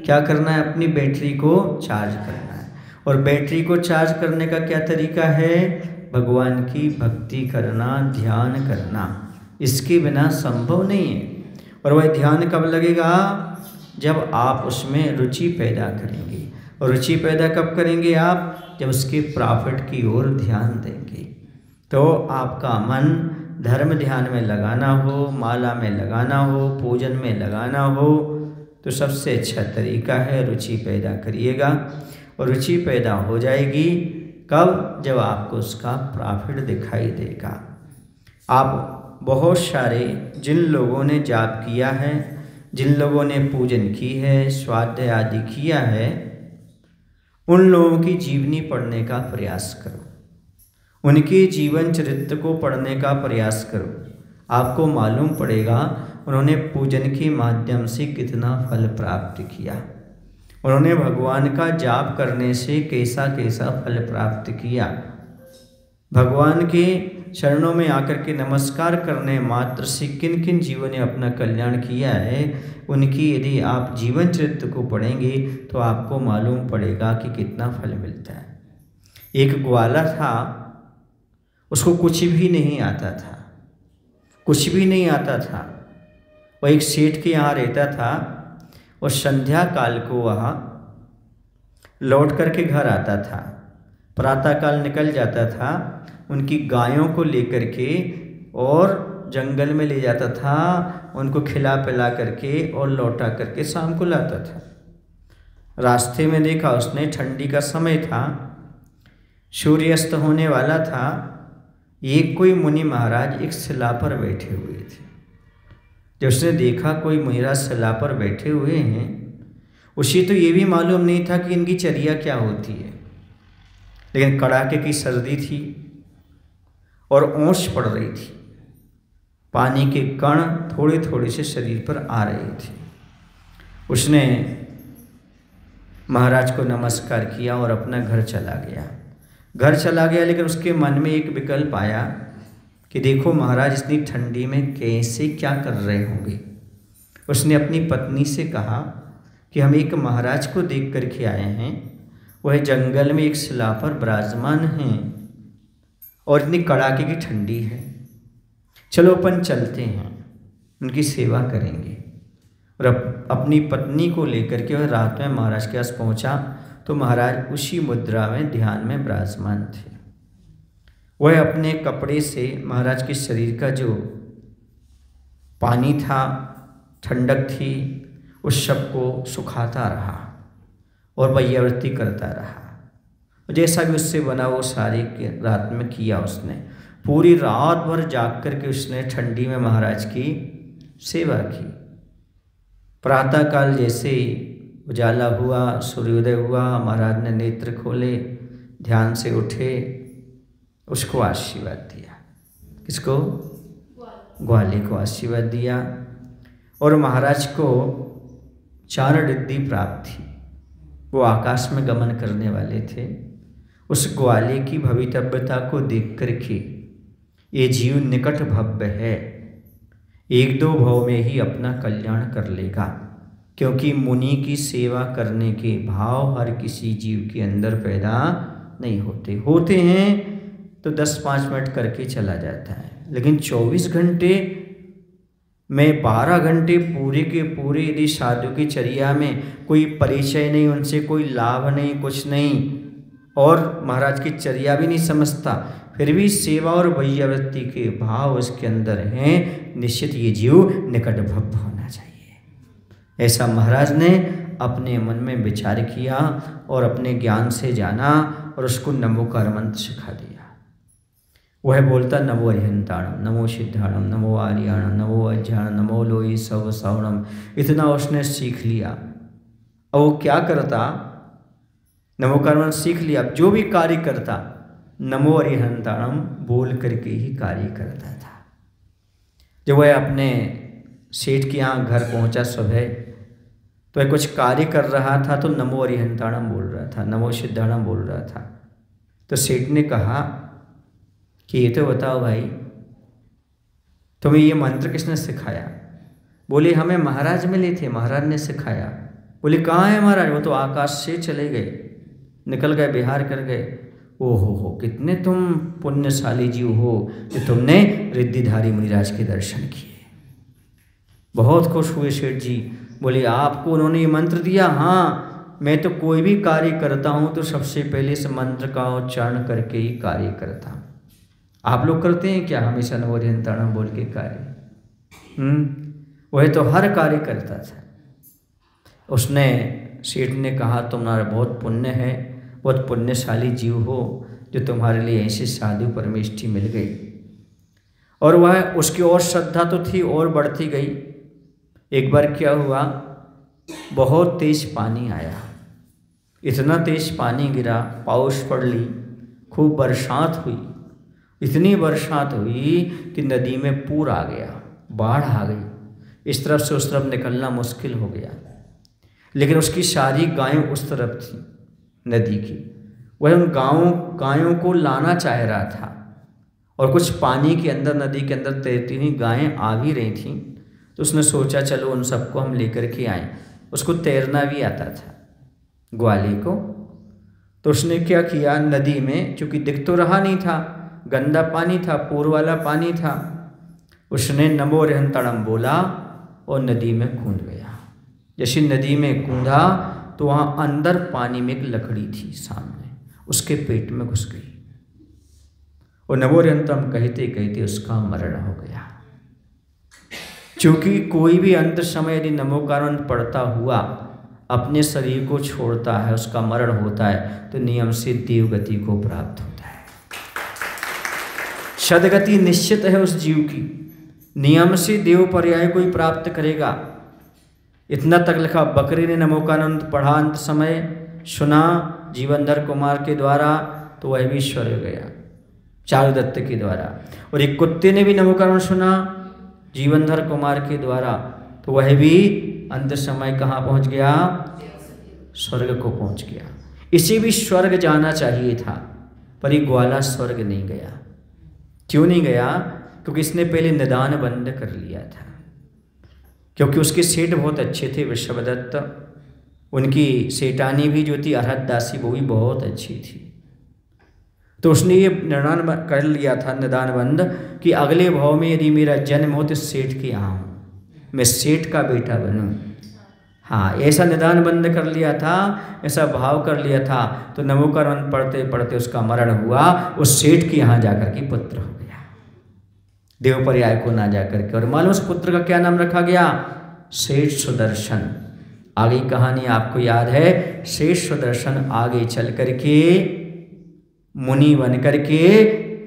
क्या करना है, अपनी बैटरी को चार्ज करना है। और बैटरी को चार्ज करने का क्या तरीका है, भगवान की भक्ति करना, ध्यान करना। इसके बिना संभव नहीं है। और वह ध्यान कब लगेगा, जब आप उसमें रुचि पैदा करेंगे। और रुचि पैदा कब करेंगे आप, जब उसके प्रॉफिट की ओर ध्यान देंगे। तो आपका मन धर्म ध्यान में लगाना हो, माला में लगाना हो, पूजन में लगाना हो, तो सबसे अच्छा तरीका है रुचि पैदा करिएगा। और रुचि पैदा हो जाएगी कब, जब आपको उसका प्रॉफिट दिखाई देगा। आप बहुत सारे जिन लोगों ने जाप किया है, जिन लोगों ने पूजन की है, स्वाध्याय आदि किया है, उन लोगों की जीवनी पढ़ने का प्रयास करो, उनके जीवन चरित्र को पढ़ने का प्रयास करो। आपको मालूम पड़ेगा उन्होंने पूजन के माध्यम से कितना फल प्राप्त किया, उन्होंने भगवान का जाप करने से कैसा कैसा फल प्राप्त किया। भगवान के चरणों में आकर के नमस्कार करने मात्र से किन किन जीवों ने अपना कल्याण किया है, उनकी यदि आप जीवन चरित्र को पढ़ेंगे तो आपको मालूम पड़ेगा कि कितना फल मिलता है। एक ग्वाला था, उसको कुछ भी नहीं आता था, कुछ भी नहीं आता था। वह एक सेठ के यहाँ रहता था और संध्या काल को वह लौट करके घर आता था। प्रातःकाल निकल जाता था, उनकी गायों को लेकर के और जंगल में ले जाता था, उनको खिला पिला करके और लौटा करके शाम को लाता था। रास्ते में देखा उसने, ठंडी का समय था, सूर्यास्त होने वाला था, एक कोई मुनि महाराज एक शिला पर बैठे हुए थे। जब उसने देखा कोई मुनिराज शिला पर बैठे हुए हैं, उसे तो ये भी मालूम नहीं था कि इनकी चर्या क्या होती है, लेकिन कड़ाके की सर्दी थी और ओस पड़ रही थी, पानी के कण थोड़े थोड़े से शरीर पर आ रहे थे। उसने महाराज को नमस्कार किया और अपना घर चला गया। लेकिन उसके मन में एक विकल्प आया कि देखो महाराज इतनी ठंडी में कैसे क्या कर रहे होंगे। उसने अपनी पत्नी से कहा कि हम एक महाराज को देख करके आए हैं, वह जंगल में एक शिला पर विराजमान हैं और इतनी कड़ाके की ठंडी है, चलो अपन चलते हैं, उनकी सेवा करेंगे। और अपनी पत्नी को लेकर के वह रात में महाराज के पास पहुंचा तो महाराज उसी मुद्रा में ध्यान में विराजमान थे। वह अपने कपड़े से महाराज के शरीर का जो पानी था, ठंडक थी, उस सब को सुखाता रहा और वैयावृत्ति करता रहा। जैसा भी उससे बना वो सारी रात में किया। उसने पूरी रात भर जाग कर के उसने ठंडी में महाराज की सेवा की। प्रातःकाल जैसे उजाला हुआ, सूर्योदय हुआ, महाराज ने नेत्र खोले, ध्यान से उठे, उसको आशीर्वाद दिया। किसको? ग्वाले को आशीर्वाद दिया। और महाराज को 4 रिद्धि प्राप्त थी, वो आकाश में गमन करने वाले थे। उस ग्वाले की भवितव्यता को देख करके ये जीव निकट भव्य है, 1-2 भव में ही अपना कल्याण कर लेगा, क्योंकि मुनि की सेवा करने के भाव हर किसी जीव के अंदर पैदा नहीं होते हैं तो 10-5 मिनट करके चला जाता है, लेकिन 24 घंटे में 12 घंटे पूरे के पूरे यदि साधु की चर्या में कोई परिचय नहीं, उनसे कोई लाभ नहीं, कुछ नहीं, और महाराज की चर्या भी नहीं समझता, फिर भी सेवा और वैयावृत्ति के भाव उसके अंदर हैं, निश्चित ये जीव निकट भव्य होना चाहिए। ऐसा महाराज ने अपने मन में विचार किया और अपने ज्ञान से जाना और उसको नमोकार मंत्र सिखा दिया। वह बोलता नमो अरिहंताणम, नमो सिद्धाणम, नमो आर्याणम, नमो अज्ञान, नमो लोई सब सवणम। इतना उसने सीख लिया। अब वो क्या करता, नमोकार मंत्र सीख लिया, अब जो भी कार्य करता नमो अरिहंताणम बोल करके ही कार्य करता था। जब वह अपने सेठ के यहाँ घर पहुँचा सुबह, तो वह कुछ कार्य कर रहा था तो नमो अरिहंताणम बोल रहा था, नमो सिद्धाणम बोल रहा था। तो सेठ ने कहा कि ये तो बताओ भाई, तुम्हें ये मंत्र किसने सिखाया? बोले हमें महाराज मिले थे, महाराज ने सिखाया। बोले कहाँ है महाराज? वो तो आकाश से चले गए, निकल गए, बिहार कर गए। ओहो कितने तुम पुण्यशाली जीव हो कि तुमने रिद्धिधारी मुनिराज के दर्शन किए। बहुत खुश हुए सेठ जी। बोले आपको उन्होंने ये मंत्र दिया? हाँ, मैं तो कोई भी कार्य करता हूँ तो सबसे पहले इस मंत्र का उच्चारण करके ही कार्य करता हूँ। आप लोग करते हैं क्या हमेशा नवोरियंताणम बोल के कार्य? वह तो हर कार्य करता था। उसने सेठ ने कहा तुम्हारा बहुत पुण्य है, बहुत पुण्यशाली जीव हो जो तुम्हारे लिए ऐसे साधु परमेष्ठी मिल गई। और वह उसकी और श्रद्धा तो थी और बढ़ती गई। एक बार क्या हुआ, बहुत तेज पानी आया, इतना तेज पानी गिरा, पाउस पड़ ली, खूब बरसात हुई। इतनी बरसात हुई कि नदी में पूर आ गया, बाढ़ आ गई, इस तरफ से उस तरफ निकलना मुश्किल हो गया। लेकिन उसकी सारी गायें उस तरफ थी नदी की। वह उन गायों को लाना चाह रहा था और कुछ पानी के अंदर, नदी के अंदर तैरती हुई गायें आ भी रही थीं। तो उसने सोचा चलो उन सबको हम लेकर के आएँ। उसको तैरना भी आता था, ग्वाली को। तो उसने क्या किया, नदी में, चूँकि दिख तो रहा नहीं था, गंदा पानी था, पूर वाला पानी था, उसने नमो अरिहंताणम बोला और नदी में कूद गया। जैसे नदी में कूदा तो वहाँ अंदर पानी में एक लकड़ी थी सामने, उसके पेट में घुस गई और नमो अरिहंताणम कहते कहते उसका मरण हो गया। क्योंकि कोई भी अंत समय यदि नमोकारण पढ़ता हुआ अपने शरीर को छोड़ता है, उसका मरण होता है, तो नियम से देवगति को प्राप्त होता है। सदगति निश्चित है उस जीव की, नियम से देव पर्याय को ही प्राप्त करेगा। इतना तक लिखा, बकरी ने नमोकानंद पढ़ा, अंत समय सुना जीवनधर कुमार के द्वारा, तो वह भी स्वर्ग गया चारुदत्त के द्वारा। और एक कुत्ते ने भी नमोकानंद सुना जीवनधर कुमार के द्वारा, तो वह भी अंत समय कहाँ पहुँच गया? स्वर्ग को पहुँच गया। इसे भी स्वर्ग जाना चाहिए था, पर ये ग्वाला स्वर्ग नहीं गया। क्यों नहीं गया? क्योंकि इसने पहले निदान बंद कर लिया था। क्योंकि उसके सेठ बहुत अच्छे थे, वृषभदत्त। उनकी सेठानी भी जो थी अरहत दासी, वो भी बहुत अच्छी थी। तो उसने ये निर्णय कर लिया था निदान बंद कि अगले भाव में यदि मेरा जन्म हो तो सेठ के यहाँ हूँ, मैं सेठ का बेटा बनूँ। हाँ, ऐसा निदान बंद कर लिया था, ऐसा भाव कर लिया था। तो नमोकारण पढ़ते पढ़ते उसका मरण हुआ, उस सेठ के यहाँ जाकर के पुत्र हो गया, देव पर्याय को ना जाकर के। और मालूम उस पुत्र का क्या नाम रखा गया? सेठ सुदर्शन। आगे कहानी आपको याद है, सेठ सुदर्शन आगे चल करके मुनि बन करके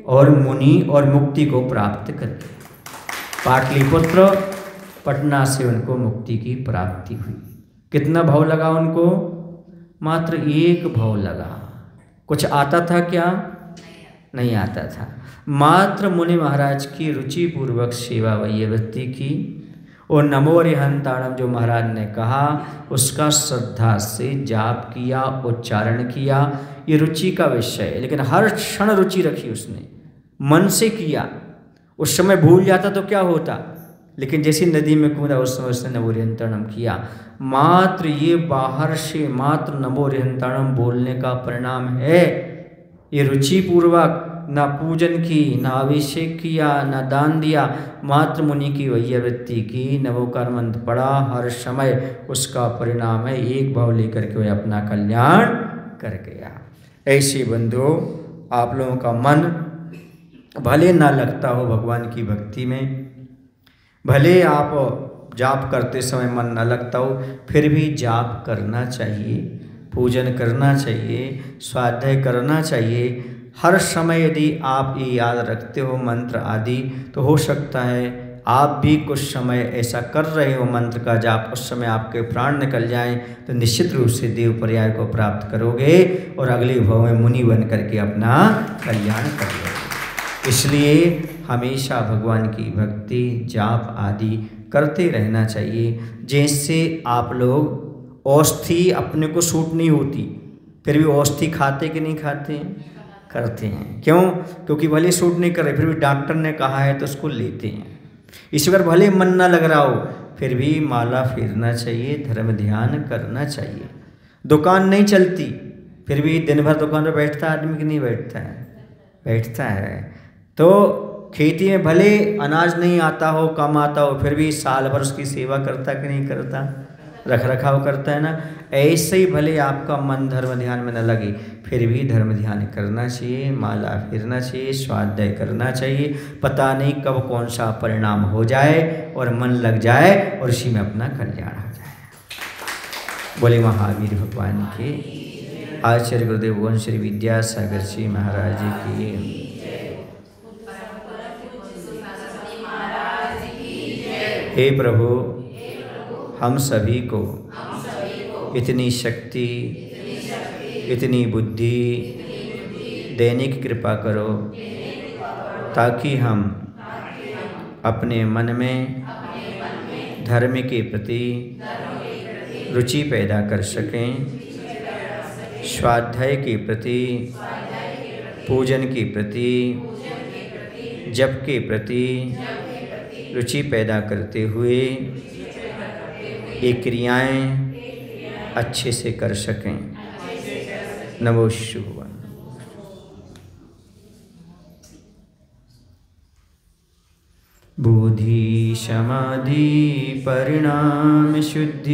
और मुनि और मुक्ति को प्राप्त करके पाटलिपुत्र पटना से उनको मुक्ति की प्राप्ति हुई। कितना भाव लगा उनको? मात्र एक भाव लगा। कुछ आता था क्या? नहीं आता था। मात्र मुनि महाराज की रुचि पूर्वक सेवा वैयवृत्ति की और नमो अरिहंताणम जो महाराज ने कहा उसका श्रद्धा से जाप किया, उच्चारण किया। ये रुचि का विषय है, लेकिन हर क्षण रुचि रखी उसने, मन से किया। उस समय भूल जाता तो क्या होता, लेकिन जैसी नदी में कूदा उस समय उसने नमो अरिहंताणम किया। मात्र ये बाहर से मात्र नमो अरिहंताणम बोलने का परिणाम है। ये रुचि पूर्वक ना पूजन की, ना अभिषेक किया, ना दान दिया, मात्र मुनि की वैयवृत्ति की, नवोकार मंत्र पढ़ा, हर समय उसका परिणाम है एक भाव लेकर के वह अपना कल्याण कर गया। ऐसे बंधु, आप लोगों का मन भले ना लगता हो भगवान की भक्ति में, भले आप जाप करते समय मन ना लगता हो, फिर भी जाप करना चाहिए, पूजन करना चाहिए, स्वाध्याय करना चाहिए। हर समय यदि आप ये याद रखते हो मंत्र आदि, तो हो सकता है आप भी कुछ समय ऐसा कर रहे हो मंत्र का जाप, उस समय आपके प्राण निकल जाएं, तो निश्चित रूप से देव पर्याय को प्राप्त करोगे और अगले भाव में मुनि बन करके अपना कल्याण करोगे। इसलिए हमेशा भगवान की भक्ति, जाप आदि करते रहना चाहिए। जैसे आप लोग औषधि अपने को सूट नहीं होती, फिर भी औषधि खाते कि नहीं खाते हैं? करते हैं। क्यों? क्योंकि भले सूट नहीं कर रहे, फिर भी डॉक्टर ने कहा है तो उसको लेते हैं। इस बार भले मन ना लग रहा हो, फिर भी माला फेरना चाहिए, धर्म ध्यान करना चाहिए। दुकान नहीं चलती, फिर भी दिन भर दुकान पर बैठता आदमी कि नहीं बैठता है? बैठता है। तो खेती में भले अनाज नहीं आता हो, कम आता हो, फिर भी साल भर उसकी सेवा करता कि नहीं करता? रख रखाव करता है ना। ऐसे ही भले आपका मन धर्म ध्यान में न लगे, फिर भी धर्म ध्यान करना चाहिए, माला फेरना चाहिए, स्वाध्याय करना चाहिए। पता नहीं कब कौन सा परिणाम हो जाए और मन लग जाए और उसी में अपना कल्याण हो जाए। बोले महावीर भगवान के, आचार्य गुरुदेव भगवान श्री विद्यासागर जी महाराज की। हे प्रभु, हम सभी को इतनी शक्ति, इतनी बुद्धि देने की कृपा करो ताकि हम अपने मन में धर्म के प्रति रुचि पैदा कर सकें, स्वाध्याय के प्रति, पूजन के प्रति, जप के प्रति रुचि पैदा करते हुए ये क्रियाएं अच्छे से कर सकें। नमो शिवाय। बुद्धि समाधि परिणाम शुद्धि